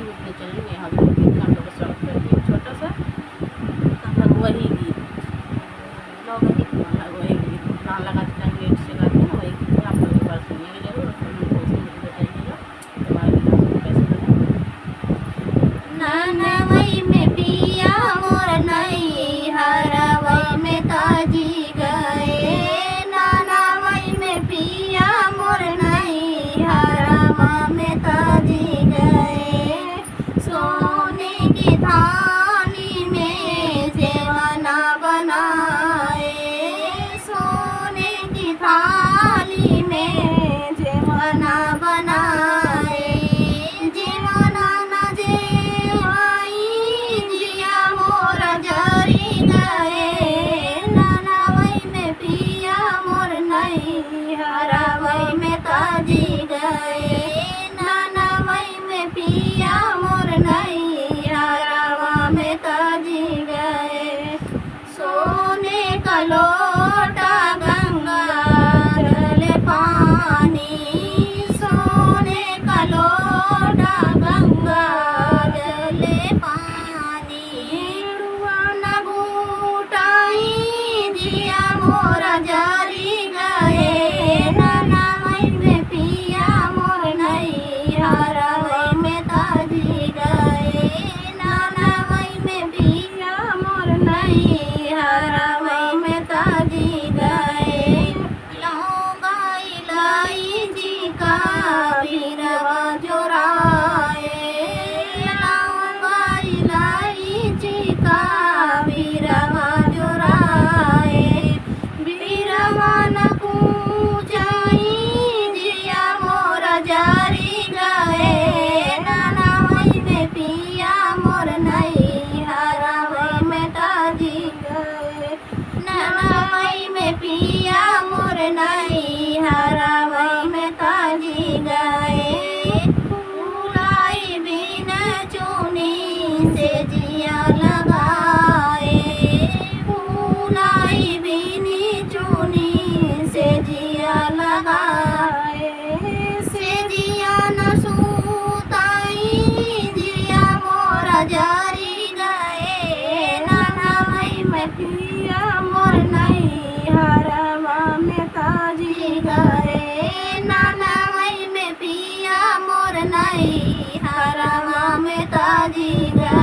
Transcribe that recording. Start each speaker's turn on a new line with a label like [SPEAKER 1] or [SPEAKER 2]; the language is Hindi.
[SPEAKER 1] रूप में चलेंगे। हम लोग गीत का हम लोग सड़क कर दिए छोटा सा, तो हम लोग वही गीत लोकगीत मतलब वही गीत गाना लगाते टाइम लेट से गाते हैं, वही गीत आप लोग एक बार सुनिएगा जरूर और कमेंट बॉक्स में मुझे बताइएगा हमारा गीत आपको कैसे लगा।
[SPEAKER 2] नानवई में पिया मोर नहीं हरवई में ताजी गए, नानवई में पिया मोर नहीं हरवा में ताजी गए। सोने की थाली में जेवना बनाए, सोने की थाली में जेवना बनाए। जेवना न जेवाई जिया मोर जरी गए, नानवई में पिया मोर नहीं हरवई में ताजी गए, नानवई में पिया मोर नहीं हरवा में ताजी गए। सोने का लोटा गंगा जल पानी, सोने का लोटा गंगा जल पानी। रुआ न घूटाई जिया मोर जरी गए, नानवई में पिया मोर नहीं हरवई में ताजी गए, नानवई में पिया मोर नहीं हरवई में ताजी गए। लौंगा इलायची का बीरवा जोराए, लौंगा इलायची का बीरवा जोराए। बीरवा न कूचाई जिया मोर जरी गए, नानवई में पिया मोर नहीं हरवई में ताजी गए, नानवई में पिया मोर नहीं हरवई में ताजी गए। फूलाई बिन चुनी से जिया लगाए, फूलाई बिन चुनी से जिया लगाए। से जिया न सूताई जिया मोर जरी गए, नानवई में पिया मोर नहीं हरवा में ताजी गए, नानवई में पिया मोर नहीं हरवा में ताजी गए।